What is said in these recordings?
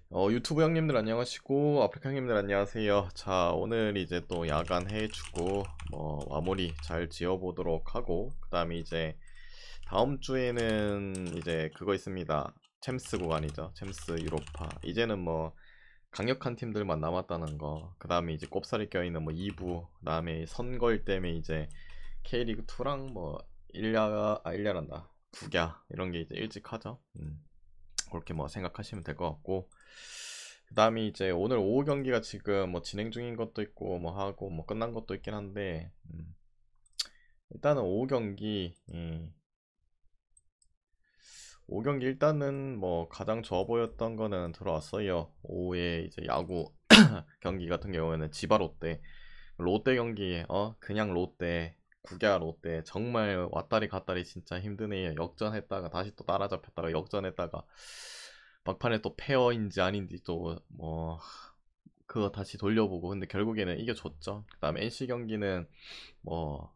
유튜브 형님들 안녕하시고 아프리카 형님들 안녕하세요. 자, 오늘 이제 또 야간 해외 축구 마무리 잘 지어보도록 하고, 그 다음에 이제 다음 주에는 이제 그거 있습니다. 챔스 구간이죠. 챔스 유로파. 이제는 뭐 강력한 팀들만 남았다는 거. 그 다음에 이제 꼽살이 껴있는 뭐 2부, 그 다음에 선거일 때문에 이제 K리그 2랑 뭐 일야란다. 국야 이런 게 이제 일찍 하죠. 그렇게 뭐 생각하시면 될 것 같고, 그 다음에 이제 오늘 오후 경기가 지금 뭐 진행 중인 것도 있고 뭐 하고 뭐 끝난 것도 있긴 한데, 일단은 오후 경기 일단은 뭐 가장 좋아 보였던 거는 들어왔어요. 오후에 이제 야구 경기 같은 경우에는 지바 롯데 경기, 그냥 롯데, 국야 롯데 정말 왔다리 갔다리 진짜 힘드네요. 역전했다가 다시 또 따라잡혔다가 역전했다가 막판에 또 페어인지 아닌지 또 뭐 그거 다시 돌려보고, 근데 결국에는 이겨줬죠. 그 다음에 NC 경기는 뭐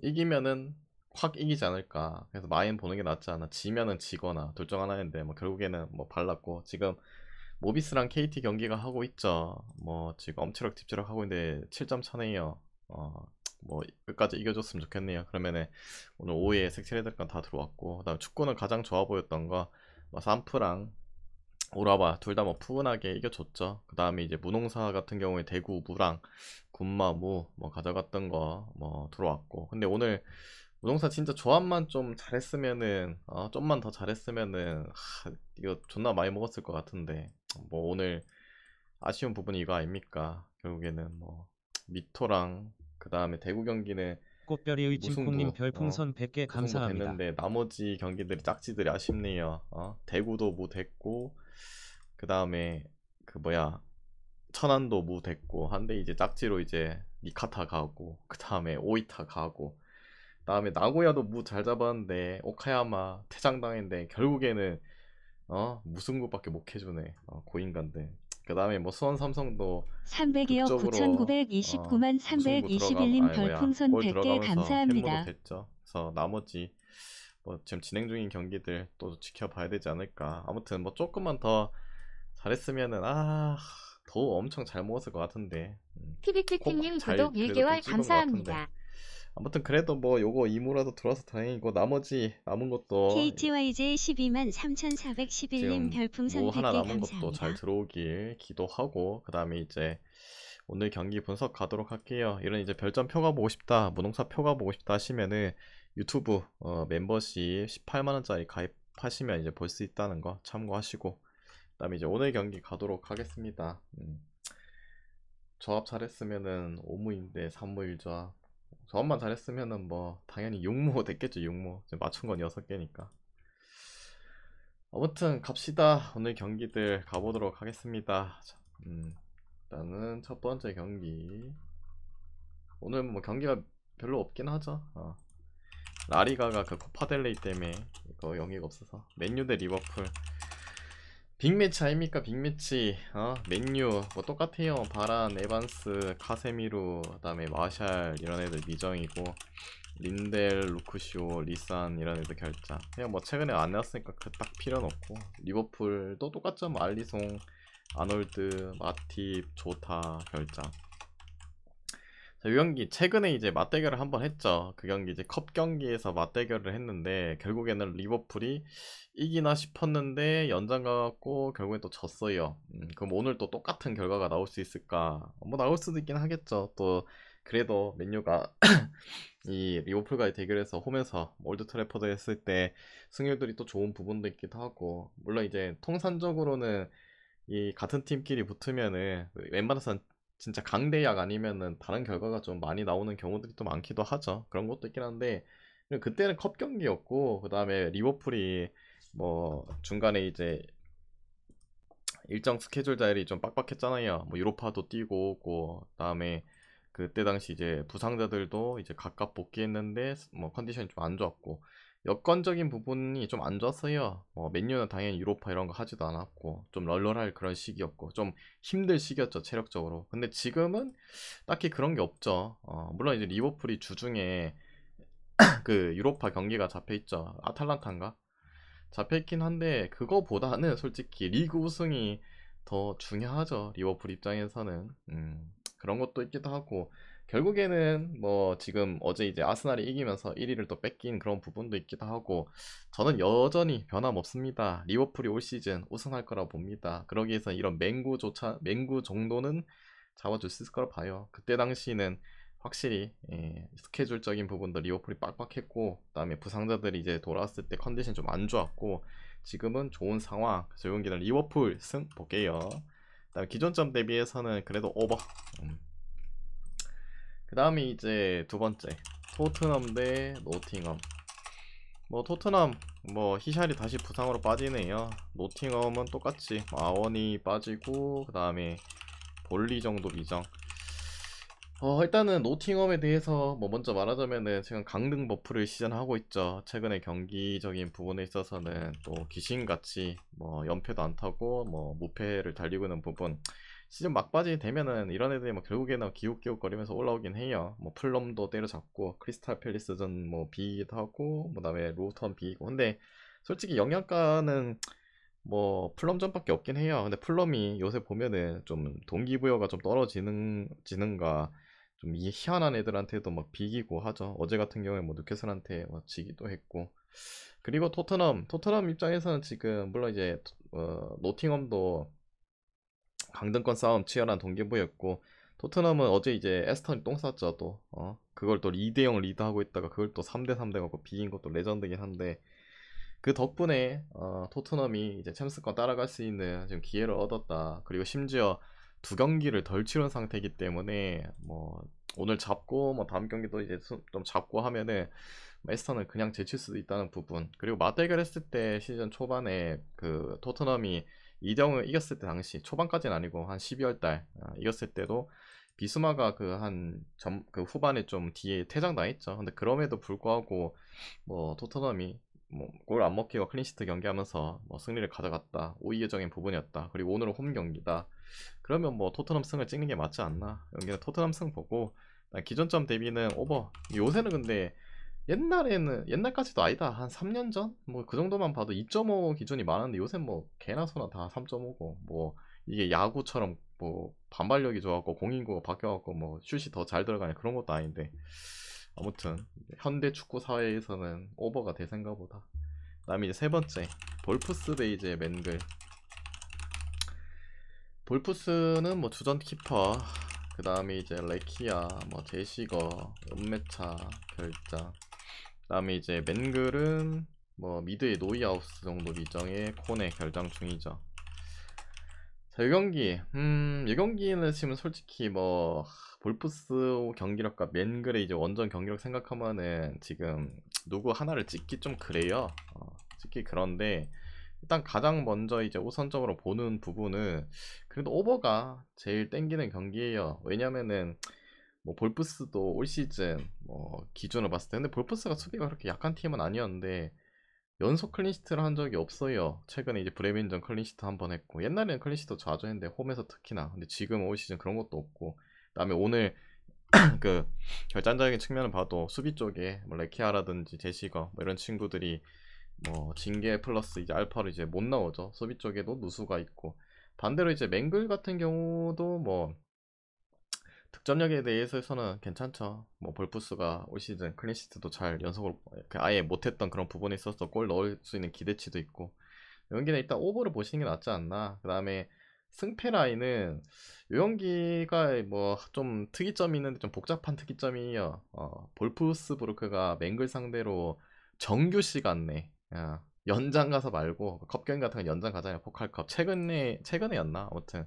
이기면은 확 이기지 않을까, 그래서 마인 보는 게 낫지 않아, 지면은 지거나 둘 중 하나인데 뭐 결국에는 뭐 발랐고, 지금 모비스랑 KT 경기가 하고 있죠. 뭐 지금 엄지척 하고 있는데 7점 차네요. 뭐 끝까지 이겨줬으면 좋겠네요. 그러면은 오늘 오후에 색칠해야 될 건 다 들어왔고, 그다음 축구는 가장 좋아 보였던 거 뭐 산프랑 오라바 둘 다 뭐 푸근하게 이겨줬죠. 그 다음에 이제 무농사 같은 경우에 대구 무랑 군마무 뭐 가져갔던 거 뭐 들어왔고, 근데 오늘 무농사 진짜 조합만 좀 잘했으면은, 좀만 더 잘했으면은 이거 존나 많이 먹었을 것 같은데, 뭐 오늘 아쉬운 부분이 이거 아닙니까? 결국에는 뭐 미토랑 그 다음에 대구 경기는 꽃별이 의침콩님 무승부, 별풍선 100개 무승부 감사합니다. 됐는데 나머지 경기들이 짝지들이 아쉽네요. 대구도 무 됐고, 그 다음에 그 뭐야, 천안도 무 됐고 한데 이제 짝지로 이제 니카타 가고, 그 다음에 오이타 가고, 그 다음에 나고야도 무 잘 잡았는데 오카야마 퇴장당했는데 결국에는 무승부밖에 못 해주네, 고인간들. 그 다음에 뭐 수원 삼성도 302억 극적으로 9,929만 무승부 들어가, 321님 아니 뭐야, 별풍선 골 100개 들어가면서 햄무도 감사합니다. 됐죠. 그래서 나머지 뭐 지금 진행 중인 경기들 또 지켜봐야 되지 않을까. 아무튼 뭐 조금만 더 잘했으면은 더 엄청 잘 먹었을 것 같은데, 꼭 피비피팅님 잘 구독 그래도 좀 1개월 찍은 것 같은데. 감사합니다. 아무튼 그래도 뭐 요거 이무라도 들어와서 다행이고, 나머지 남은 것도 KTYJ 12만 3,411님 지금 무 별풍선 하나 100개 남은 것도 잘 감사합니다. 들어오길 기도하고, 그 다음에 이제 오늘 경기 분석 가도록 할게요. 이런 이제 별점표가 보고 싶다, 무농사 표가 보고 싶다 하시면은 유튜브 멤버십 18만원짜리 가입하시면 이제 볼 수 있다는 거 참고하시고, 그 다음에 이제 오늘 경기 가도록 하겠습니다. 조합 잘했으면은 5무인데 3무 1조합, 조합만 잘했으면은 뭐 당연히 6무 됐겠죠. 6무 맞춘 건 6개니까. 아무튼 갑시다. 오늘 경기들 가보도록 하겠습니다. 자, 일단은 첫 번째 경기, 오늘 뭐 경기가 별로 없긴 하죠. 라리가가 그 코파델레이 때문에 이거 영예가 없어서 맨유 대 리버풀 빅매치 아닙니까? 빅매치. 맨유 뭐 똑같아요. 바란, 에반스, 카세미루, 그다음에 마샬 이런 애들 미정이고, 린델, 루크쇼, 리산 이런 애들 결장. 그냥 뭐 최근에 안 나왔으니까 그 딱 필요는 없고, 리버풀도 똑같죠. 뭐 알리송, 아놀드, 마팁, 조타 결장. 자, 이 경기 최근에 이제 맞대결을 한번 했죠. 그 경기 이제 컵 경기에서 맞대결을 했는데 결국에는 리버풀이 이기나 싶었는데 연장 가갖고 결국엔 또 졌어요. 그럼 오늘 또 똑같은 결과가 나올 수 있을까? 뭐 나올 수도 있긴 하겠죠. 또 그래도 맨유가 이 리버풀과의 대결에서 홈에서 올드 트래포드 했을 때 승률들이 또 좋은 부분도 있기도 하고, 물론 이제 통산적으로는 이 같은 팀끼리 붙으면은 웬만해선 진짜 강대약 아니면은 다른 결과가 좀 많이 나오는 경우들이 또 많기도 하죠. 그런 것도 있긴 한데, 그때는 컵 경기였고, 그 다음에 리버풀이 뭐 중간에 이제 일정 스케줄 자율이 좀 빡빡했잖아요. 뭐 유로파도 뛰고 오고, 그다음에 그때 당시 이제 부상자들도 이제 각각 복귀했는데 뭐 컨디션이 좀 안 좋았고, 여건적인 부분이 좀 안 좋았어요. 맨유는 당연히 유로파 이런 거 하지도 않았고 좀 널널할 그런 시기였고 좀 힘들 시기였죠, 체력적으로. 근데 지금은 딱히 그런 게 없죠. 물론 이제 리버풀이 주중에 그 유로파 경기가 잡혀 있죠. 아탈란타인가? 잡혀있긴 한데 그거보다는 솔직히 리그 우승이 더 중요하죠. 리버풀 입장에서는. 그런 것도 있기도 하고, 결국에는 뭐 지금 어제 이제 아스날이 이기면서 1위를 또 뺏긴 그런 부분도 있기도 하고, 저는 여전히 변함없습니다. 리버풀이 올 시즌 우승할 거라 봅니다. 그러기 위해서 이런 맹구 정도는 잡아줄 수 있을 거라 봐요. 그때 당시는 확실히 스케줄적인 부분도 리버풀이 빡빡했고, 그다음에 부상자들이 이제 돌아왔을 때 컨디션 좀 안 좋았고, 지금은 좋은 상황. 그래서 이번 경기는 리버풀 승 볼게요. 그다음에 기존점 대비해서는 그래도 오버. 그 다음에 이제 두 번째, 토트넘 대 노팅엄. 뭐 토트넘 뭐 히샬이 다시 부상으로 빠지네요. 노팅엄은 똑같이 아원이 빠지고, 그 다음에 볼리 정도 미정. 일단은 노팅엄에 대해서 뭐 먼저 말하자면은 지금 강등 버프를 시전하고 있죠. 최근에 경기적인 부분에 있어서는 또 귀신같이 뭐 연패도 안 타고 뭐 무패를 달리고 있는 부분, 시즌 막바지 되면은 이런 애들이 뭐 결국에는 기웃기웃거리면서 올라오긴 해요. 뭐 플럼도 때려잡고 크리스탈 팰리스전 뭐 비기도 하고, 뭐 그다음에 루턴 비기고. 근데 솔직히 영양가는 뭐 플럼전밖에 없긴 해요. 근데 플럼이 요새 보면은 좀 동기부여가 좀 떨어지는가, 좀 이 희한한 애들한테도 막 비기고 하죠. 어제 같은 경우에 뭐 뉴캐슬한테 막 지기도 했고. 그리고 토트넘 입장에서는 지금 물론 이제 노팅엄도 강등권 싸움 치열한 동기부여였고, 토트넘은 어제 이제 에스턴이 똥 쌌죠. 또 그걸 또 2대0 리드하고 있다가 그걸 또 3대3 돼갖고 비긴 것도 레전드긴 한데, 그 덕분에 토트넘이 이제 챔스권 따라갈 수 있는 지금 기회를 얻었다. 그리고 심지어 두 경기를 덜 치른 상태이기 때문에 뭐 오늘 잡고 뭐 다음 경기도 이제 좀 잡고 하면은 에스턴을 그냥 제칠 수도 있다는 부분. 그리고 맞대결 했을 때 시즌 초반에 그 토트넘이 이정을 이겼을 때 당시 초반까지는 아니고 한 12월 달 이겼을 때도 비수마가 그 후반에 좀 뒤에 퇴장당했죠. 근데 그럼에도 불구하고 뭐 토트넘이 뭐 골 안 먹히고 클린시트 경기하면서 뭐 승리를 가져갔다. 오이유적인 부분이었다. 그리고 오늘은 홈 경기다. 그러면 뭐 토트넘 승을 찍는 게 맞지 않나? 여기는 토트넘 승 보고, 기존점 대비는 오버. 요새는 근데 옛날까지도 아니다. 한 3년 전? 뭐 그 정도만 봐도 2.5 기준이 많은데, 요새 뭐 개나 소나 다 3.5고, 뭐 이게 야구처럼 뭐 반발력이 좋았고 공인구가 바뀌어갖고 뭐 슛이 더 잘 들어가냐 그런 것도 아닌데, 아무튼 현대 축구 사회에서는 오버가 대세인가 보다. 그다음에 이제 세 번째, 볼프스 대 이제 맨글. 볼프스는 뭐 주전 키퍼, 그 다음에 이제 레키아, 뭐 제시거, 은메차, 결장. 그 다음에 이제 맨글은 뭐 미드의 노이하우스 정도 미정의 코네 결장 중이죠. 자, 이 경기는 지금 솔직히 뭐 볼프스 경기력과 맨글의 이제 원정 경기력 생각하면은 지금 누구 하나를 찍기 좀 그래요. 찍기 그런데, 일단 가장 먼저 이제 우선적으로 보는 부분은 그래도 오버가 제일 땡기는 경기예요. 왜냐면은 뭐 볼프스도 올 시즌 뭐 기준으로 봤을 때, 근데 볼프스가 수비가 그렇게 약한 팀은 아니었는데 연속 클린시트를 한 적이 없어요. 최근에 이제 브레멘전 클린시트 한 번 했고, 옛날에는 클린시트 자주 했는데 홈에서 특히나. 근데 지금 올 시즌 그런 것도 없고, 그다음에 오늘 그 결단적인 측면을 봐도 수비 쪽에 뭐 레키아라든지 제시거 뭐 이런 친구들이 뭐 징계 플러스 이제 알파로 이제 못 나오죠. 수비 쪽에도 누수가 있고, 반대로 이제 맹글 같은 경우도 뭐 득점력에 대해서는 괜찮죠. 뭐 볼프스가 올 시즌 클린시트도 잘 연속으로 아예 못했던 그런 부분에 있어서 골 넣을 수 있는 기대치도 있고, 여기는 일단 오버를 보시는 게 낫지 않나. 그 다음에 승패 라인은 요 경기가 뭐 좀 특이점이 있는데 좀 복잡한 특이점이에요. 볼프스부르크가 맹글 상대로 정규 시간 내 연장 가서 말고 컵 경기 같은 건 연장 가잖아요. 포칼컵 최근에였나 아무튼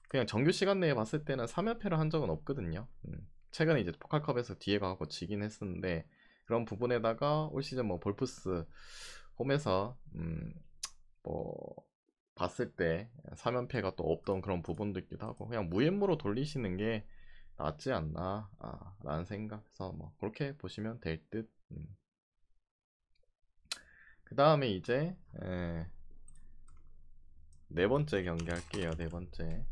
그냥 정규 시간 내에 봤을 때는 3연패를 한 적은 없거든요. 최근에 이제 포칼컵에서 뒤에 가고 지긴 했었는데, 그런 부분에다가 올 시즌 뭐 볼프스 홈에서 뭐 봤을 때 3연패가 또 없던 그런 부분도 있기도 하고, 그냥 무엠무로 돌리시는 게 낫지 않나 라는 생각해서 뭐 그렇게 보시면 될 듯. 그 다음에 이제 네 번째 경기 할게요. 네 번째.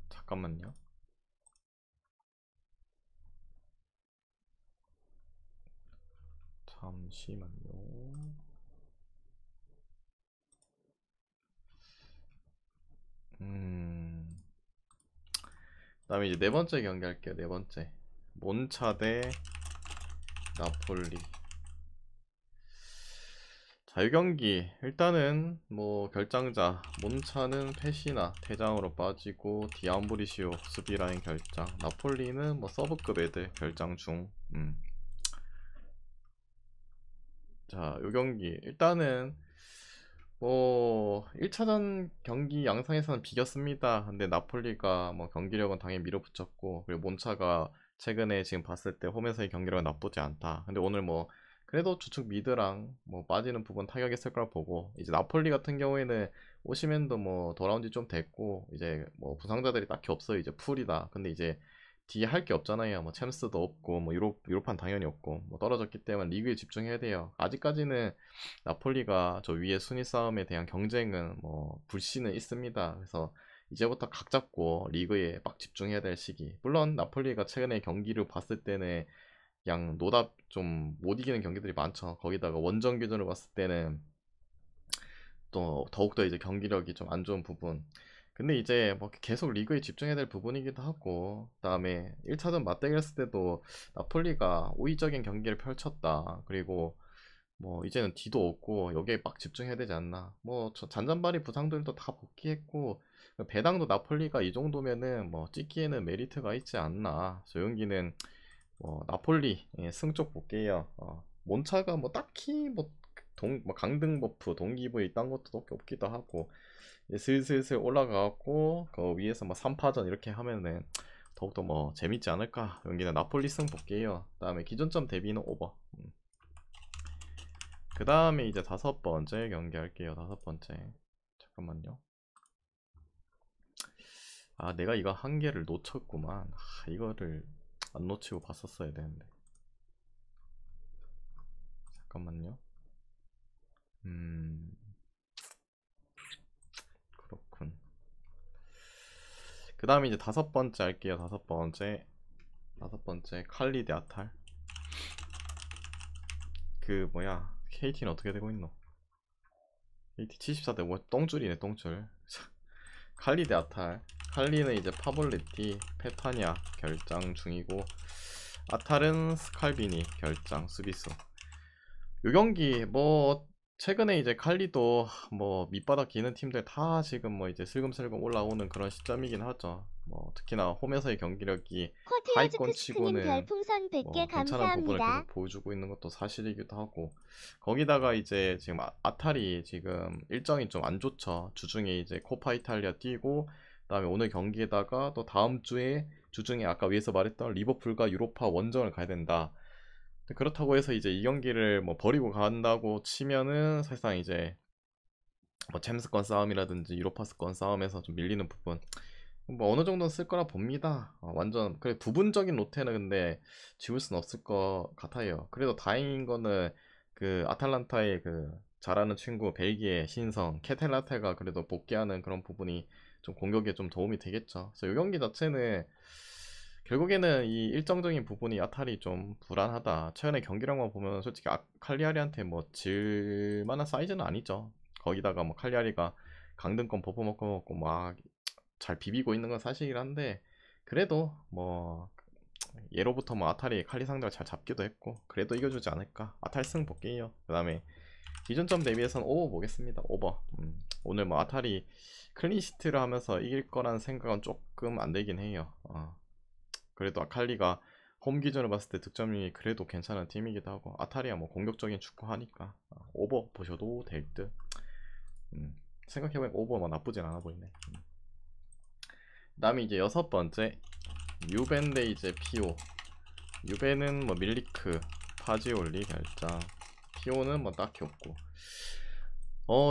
잠깐만요. 잠시만요. 그다음에 이제 네 번째 경기 할게요. 네 번째 몬차 대 나폴리. 자, 이 경기 일단은 뭐 결장자 몬차는 페시나 대장으로 빠지고 디암브리시오 수비 라인 결장, 나폴리는 뭐 서브급 애들 결장 중. 자, 요 경기 일단은 뭐 1차전 경기 양상에서는 비겼습니다. 근데 나폴리가 뭐 경기력은 당연히 밀어붙였고, 그리고 몬차가 최근에 지금 봤을 때 홈에서의 경기력은 나쁘지 않다. 근데 오늘 뭐 그래도 주축 미드랑 뭐 빠지는 부분 타격했을 걸 보고, 이제 나폴리 같은 경우에는 오시멘도 뭐 돌아온 지 좀 됐고 이제 뭐 부상자들이 딱히 없어요. 이제 풀이다. 근데 이제 뒤에 할 게 없잖아요. 뭐 챔스도 없고 뭐 유로판 당연히 없고 뭐 떨어졌기 때문에 리그에 집중해야 돼요. 아직까지는 나폴리가 저 위에 순위 싸움에 대한 경쟁은 뭐 불씨는 있습니다. 그래서 이제부터 각 잡고 리그에 막 집중해야 될 시기. 물론 나폴리가 최근에 경기를 봤을 때는 그냥 노답 좀 못 이기는 경기들이 많죠. 거기다가 원정 기준으로 봤을 때는 또 더욱더 이제 경기력이 좀 안 좋은 부분. 근데 이제 뭐 계속 리그에 집중해야 될 부분이기도 하고, 그다음에 1차전 맞대결 했을 때도 나폴리가 우위적인 경기를 펼쳤다. 그리고 뭐 이제는 D도 없고 여기에 막 집중해야 되지 않나. 뭐 잔잔바리 부상들도 다 복귀했고, 배당도 나폴리가 이 정도면은 뭐 찍기에는 메리트가 있지 않나. 조용기는 뭐 나폴리 승쪽 볼게요. 몬차가 뭐 딱히 뭐 강등 버프, 동기부여 이딴 것도 없기도 하고, 이제 슬슬슬 올라가고 그 위에서 뭐 3파전 이렇게 하면은 더욱더 뭐 재밌지 않을까. 여기는 나폴리 승 볼게요. 그다음에 기존점 대비는 오버. 그 다음에 이제 다섯 번째 경기 할게요. 다섯 번째. 잠깐만요. 아, 내가 이거 한 개를 놓쳤구만. 이거를 안 놓치고 봤었어야 되는데. 잠깐만요. 그렇군. 그 다음에 이제 다섯 번째 할게요. 다섯 번째. 다섯 번째 칼리 대 아탈. 그 뭐야, KT는 어떻게 되고 있노? KT 74대 뭐 똥줄이네, 똥줄. 칼리 대 아탈. 칼리는 이제 파볼레티, 페타냐 결장 중이고, 아탈은 스칼비니 결장 수비수. 요 경기 뭐 최근에 이제 칼리도 뭐 밑바닥 기는 팀들 다 지금 뭐 이제 슬금슬금 올라오는 그런 시점이긴 하죠. 뭐 특히나 홈에서의 경기력이 하위권 코티어즈크스크님 치고는 별풍선 100개 뭐 괜찮은 부분을 감사합니다. 계속 보여주고 있는 것도 사실이기도 하고, 거기다가 이제 지금 아탈이 지금 일정이 좀 안 좋죠. 주중에 이제 코파 이탈리아 뛰고, 그다음에 오늘 경기에다가 또 다음 주에 주중에 아까 위에서 말했던 리버풀과 유로파 원정을 가야 된다. 그렇다고 해서 이제 이 경기를 뭐 버리고 간다고 치면은 사실상 이제 뭐 챔스권 싸움이라든지 유로파스권 싸움에서 좀 밀리는 부분 뭐 어느 정도는 쓸 거라 봅니다. 완전 그래 부분적인 로테는 근데 지울 순 없을 것 같아요. 그래도 다행인 거는 그 아탈란타의 그 잘하는 친구 벨기에 신성 케텔라테가 그래도 복귀하는 그런 부분이 좀 공격에 좀 도움이 되겠죠. 그래서 이 경기 자체는 결국에는 이 일정적인 부분이 아탈이 좀 불안하다. 최근에 경기력만 보면 솔직히 칼리아리한테 뭐 질 만한 사이즈는 아니죠. 거기다가 뭐 칼리아리가 강등권 버프 먹고 막 잘 비비고 있는 건 사실이긴 한데, 그래도 뭐 예로부터 뭐 아탈이 칼리 상대가 잘 잡기도 했고 그래도 이겨주지 않을까. 아탈 승 볼게요. 그 다음에 기존점 대비해서는 오버 보겠습니다. 오버. 오늘 뭐 아탈이 클린시트를 하면서 이길 거라는 생각은 조금 안 되긴 해요. 그래도 아칼리가 홈 기준으로 봤을 때 득점이 그래도 괜찮은 팀이기도 하고, 아타리아 뭐 공격적인 축구 하니까 오버 보셔도 될 듯. 생각해보면 오버 뭐 나쁘진 않아 보이네. 그 다음에 이제 여섯 번째 유벤 대 이제 피오. 유벤은 뭐 밀리크, 파지올리 결장, 피오는 뭐 딱히 없고.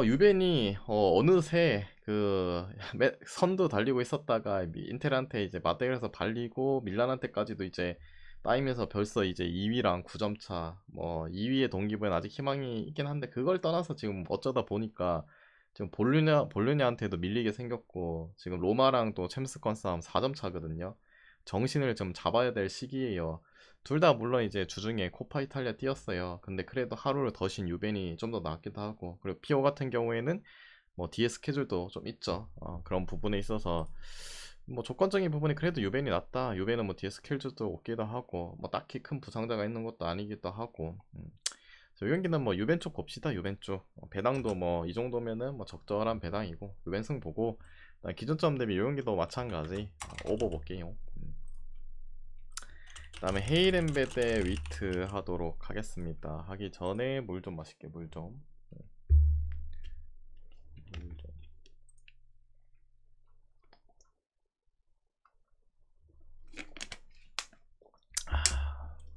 유벤이 어느새 그 선두 달리고 있었다가 인텔한테 이제 맞대결에서 발리고 밀란한테까지도 이제 따이면서 벌써 이제 2위랑 9점 차, 뭐 2위의 동기부여는 아직 희망이 있긴 한데, 그걸 떠나서 지금 어쩌다 보니까 지금 볼로냐한테도 밀리게 생겼고, 지금 로마랑 또 챔스권 싸움 4점 차거든요. 정신을 좀 잡아야 될 시기예요. 둘 다 물론 이제 주중에 코파 이탈리아 뛰었어요. 근데 그래도 하루를 더 쉰 유벤이 좀 더 낫기도 하고, 그리고 피오 같은 경우에는 뭐 뒤에 스케줄도 좀 있죠. 그런 부분에 있어서 뭐 조건적인 부분이 그래도 유벤이 낫다. 유벤은 뭐 뒤에 스킬즈도 없기도 하고 뭐 딱히 큰 부상자가 있는 것도 아니기도 하고. 이 경기는 뭐 유벤 쪽 봅시다. 유벤 쪽 배당도 뭐 이 정도면은 뭐 적절한 배당이고 유벤승 보고 기존점 대비 이 경기도 마찬가지 오버 볼게요. 그 다음에 헤이렌베 대 위트 하도록 하겠습니다. 하기 전에 물 좀 마실게. 물 좀.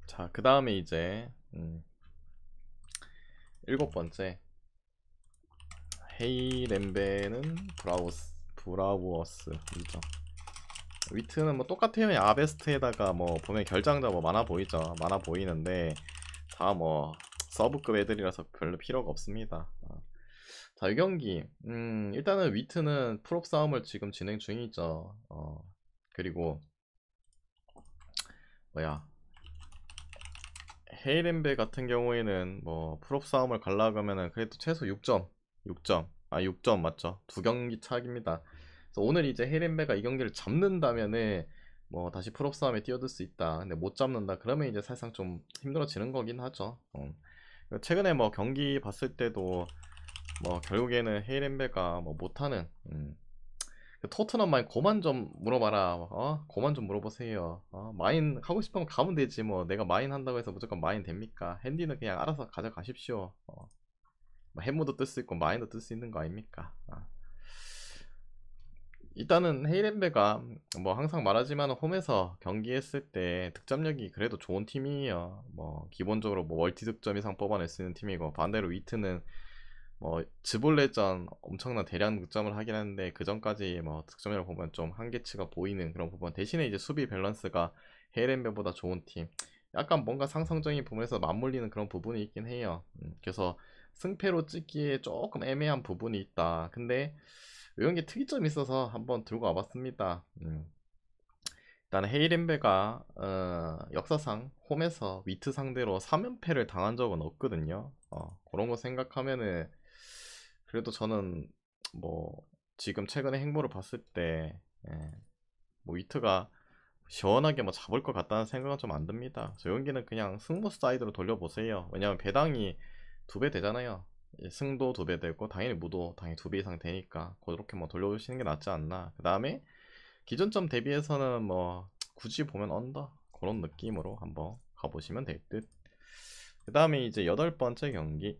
자, 그 다음에 이제 일곱 번째 헤이렌베는 브라우어스이죠. 위트는 뭐 똑같아요. 아베스트에다가 뭐 보면 결장자 뭐 많아 보이죠. 많아 보이는데 다 뭐 서브급 애들이라서 별로 필요가 없습니다. 자, 이 경기 일단은 위트는 풀업 싸움을 지금 진행 중이죠. 그리고 뭐야 헤이렌베 같은 경우에는 뭐 풀업 싸움을 가려고 하면은 그래도 최소 6점 맞죠? 두 경기 차입니다. 그래서 오늘 이제 헤이렌베가 이 경기를 잡는다면은 뭐 다시 풀업 싸움에 뛰어들 수 있다. 근데 못 잡는다 그러면 이제 사실상 좀 힘들어지는 거긴 하죠. 최근에 뭐 경기 봤을 때도 뭐 결국에는 헤이렌베가 뭐 못하는 토트넘 마인 고만 좀 물어봐라. 고만 좀 물어보세요. 마인 하고 싶으면 가면 되지. 뭐 내가 마인 한다고 해서 무조건 마인 됩니까? 핸디는 그냥 알아서 가져가십시오. 뭐 햄모도 뜰 수 있고 마인도 뜰 수 있는 거 아닙니까? 일단은 헤이렌베가 뭐 항상 말하지만 홈에서 경기했을 때 득점력이 그래도 좋은 팀이에요. 뭐 기본적으로 뭐 멀티 득점 이상 뽑아낼 수 있는 팀이고, 반대로 위트는 뭐 즈볼레전 엄청난 대량 득점을 하긴 하는데 그 전까지 뭐 득점력을 보면 좀 한계치가 보이는 그런 부분. 대신에 이제 수비 밸런스가 헤이렌베보다 좋은 팀. 약간 뭔가 상성적인 부분에서 맞물리는 그런 부분이 있긴 해요. 그래서 승패로 찍기에 조금 애매한 부분이 있다. 근데 이런 게 특이점이 있어서 한번 들고 와봤습니다. 일단 헤이렌베가 역사상 홈에서 위트 상대로 3연패를 당한 적은 없거든요. 그런 거 생각하면은 그래도 저는 뭐 지금 최근에 행보를 봤을 때 뭐 위트가 시원하게 뭐 잡을 것 같다는 생각은 좀 안 듭니다. 저 연기는 그냥 승부 사이드로 돌려보세요. 왜냐면 배당이 2배 되잖아요. 승도 2배 되고 당연히 무도 당연히 2배 이상 되니까 그렇게 뭐 돌려보시는 게 낫지 않나. 그 다음에 기존점 대비해서는 뭐 굳이 보면 언더 그런 느낌으로 한번 가보시면 될 듯. 그 다음에 이제 8번째 경기.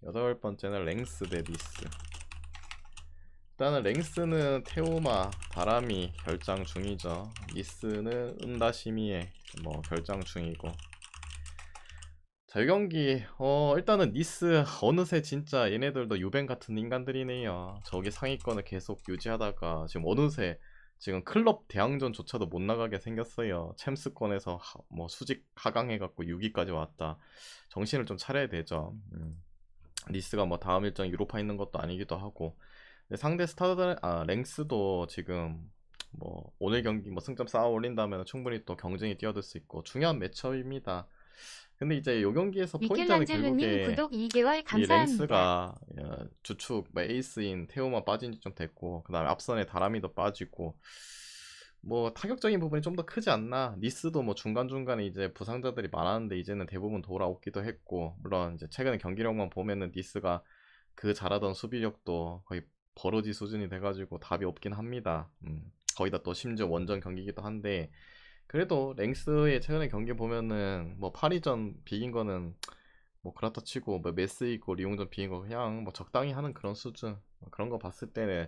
8번째는 랭스 대 니스. 일단은 랭스는 테오마 바람이 결장 중이죠. 니스는 은다시미에 뭐 결장 중이고. 자, 이 경기 일단은 니스 어느새 진짜 얘네들도 유벤 같은 인간들이네요. 저기 상위권을 계속 유지하다가 지금 어느새 지금 클럽 대항전조차도 못 나가게 생겼어요. 챔스권에서 뭐 수직 하강해갖고 6위까지 왔다. 정신을 좀 차려야 되죠. 니스가 뭐 다음 일정 유로파 있는 것도 아니기도 하고. 근데 상대 스타들 랭스도 지금 뭐 오늘 경기 뭐 승점 쌓아 올린다면 충분히 또 경쟁이 뛰어들 수 있고 중요한 매치업입니다. 근데 이제 요 경기에서 포인트는 미켈란젤로님 결국에 구독 2개월 이 감사합니다. 랭스가 주축 뭐 에이스인 테오만 빠진 지 좀 됐고, 그 다음에 앞선에 다람이도 빠지고 뭐 타격적인 부분이 좀 더 크지 않나. 니스도 뭐 중간중간에 이제 부상자들이 많았는데 이제는 대부분 돌아오기도 했고, 물론 이제 최근에 경기력만 보면은 니스가 그 잘하던 수비력도 거의 버러지 수준이 돼가지고 답이 없긴 합니다. 거의 다 또 심지어 원정 경기이기도 한데, 그래도 랭스의 최근에 경기 보면은 뭐 파리전 비긴 거는 뭐 그렇다 치고 뭐 메스 있고 리옹전 비긴 거 그냥 뭐 적당히 하는 그런 수준. 그런 거 봤을 때는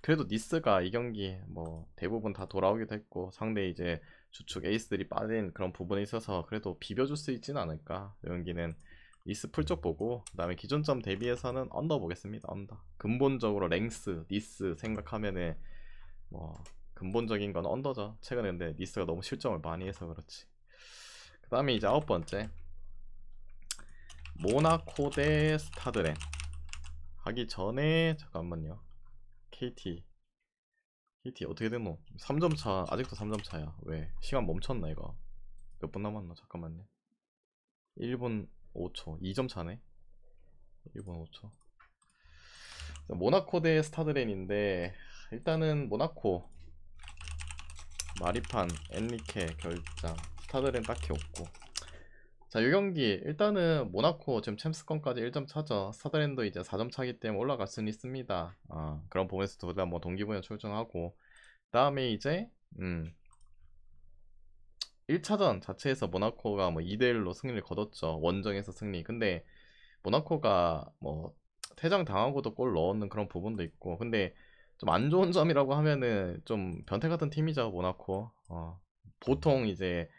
그래도 니스가 이 경기 뭐 대부분 다 돌아오기도 했고 상대 이제 주축 에이스들이 빠진 그런 부분에 있어서 그래도 비벼줄 수 있지는 않을까. 이 경기는 니스 풀쪽 보고, 그 다음에 기존점 대비해서는 언더 보겠습니다. 언더. 근본적으로 랭스, 니스 생각하면은 뭐 근본적인 건 언더죠. 최근에 근데 니스가 너무 실점을 많이 해서 그렇지. 그 다음에 이제 9번째 모나코 대 스타드렌. 하기 전에 잠깐만요. KT 어떻게 됐노? 3점 차. 아직도 3점 차야. 왜 시간 멈췄나 이거? 몇 분 남았나? 잠깐만요. 1분 5초. 2점 차네. 1분 5초. 모나코 대 스타드렌인데 일단은 모나코 마리판 엔리케 결장 스타드렌 딱히 없고 자, 이 경기 일단은 모나코 지금 챔스권까지 1점 차죠. 스타드랜도 이제 4점 차기 때문에 올라갈 수는 있습니다. 그런 부분에서 둘 다 뭐 동기부여 출중하고 그다음에 이제 1차전 자체에서 모나코가 뭐 2대1로 승리를 거뒀죠. 원정에서 승리. 근데 모나코가 뭐 퇴장 당하고도 골 넣는 그런 부분도 있고 근데 좀 안 좋은 점이라고 하면은 좀 변태 같은 팀이죠, 모나코. 보통 이제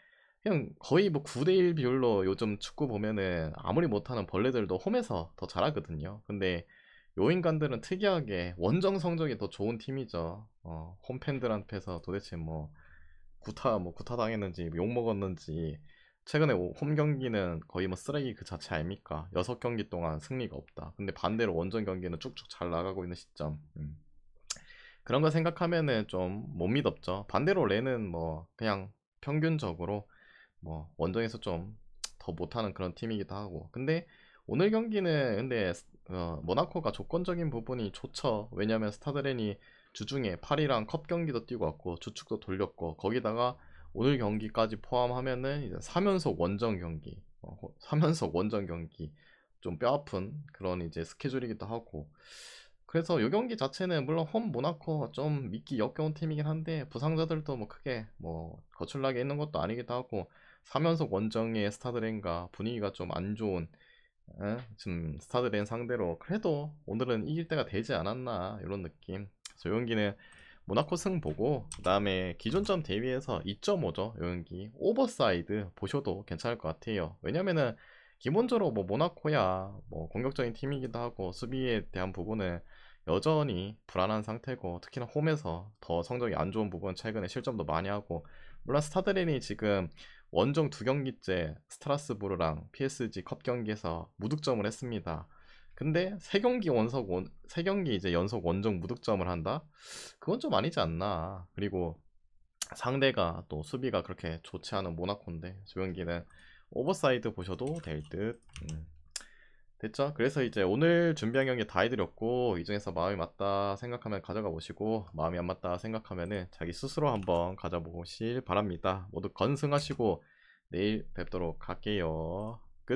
그냥 거의 뭐 9대1 비율로 요즘 축구 보면은 아무리 못하는 벌레들도 홈에서 더 잘하거든요. 근데 요 인간들은 특이하게 원정 성적이 더 좋은 팀이죠. 홈팬들한테서 도대체 뭐 구타 당했는지 욕 먹었는지 최근에 홈 경기는 거의 뭐 쓰레기 그 자체 아닙니까? 6경기 동안 승리가 없다. 근데 반대로 원정 경기는 쭉쭉 잘 나가고 있는 시점. 그런 거 생각하면은 좀 못 믿었죠. 반대로 레는 뭐 그냥 평균적으로 뭐 원정에서 좀 더 못하는 그런 팀이기도 하고 근데 오늘 경기는 근데 모나코가 조건적인 부분이 좋죠. 왜냐면 스타드렌이 주중에 파리랑 컵 경기도 뛰고 왔고 주축도 돌렸고 거기다가 오늘 경기까지 포함하면은 이제 3연속 원정 경기 3연속 원정 경기 좀 뼈아픈 그런 이제 스케줄이기도 하고 그래서 이 경기 자체는 물론 홈 모나코 좀 믿기 역겨운 팀이긴 한데 부상자들도 뭐 크게 뭐 거출나게 있는 것도 아니기도 하고 3연속 원정의 스타드렌과 분위기가 좀 안 좋은 지금 스타드렌 상대로 그래도 오늘은 이길 때가 되지 않았나 이런 느낌. 그래서 이 경기는 모나코 승 보고 그 다음에 기존점 대비해서 2.5죠. 이 경기 오버사이드 보셔도 괜찮을 것 같아요. 왜냐면은 기본적으로 뭐 모나코야 뭐 공격적인 팀이기도 하고 수비에 대한 부분은 여전히 불안한 상태고 특히나 홈에서 더 성적이 안 좋은 부분 최근에 실점도 많이 하고 물론 스타드렌이 지금 원정 2경기째 스트라스부르랑 PSG 컵 경기에서 무득점을 했습니다. 근데 3경기 이제 연속 원정 무득점을 한다? 그건 좀 아니지 않나. 그리고 상대가 또 수비가 그렇게 좋지 않은 모나코인데 저 경기는 오버사이드 보셔도 될 듯. 됐죠? 그래서 이제 오늘 준비한 경기 다 해드렸고 이 중에서 마음이 맞다 생각하면 가져가 보시고 마음이 안 맞다 생각하면은 자기 스스로 한번 가져보실 바랍니다. 모두 건승하시고 내일 뵙도록 할게요.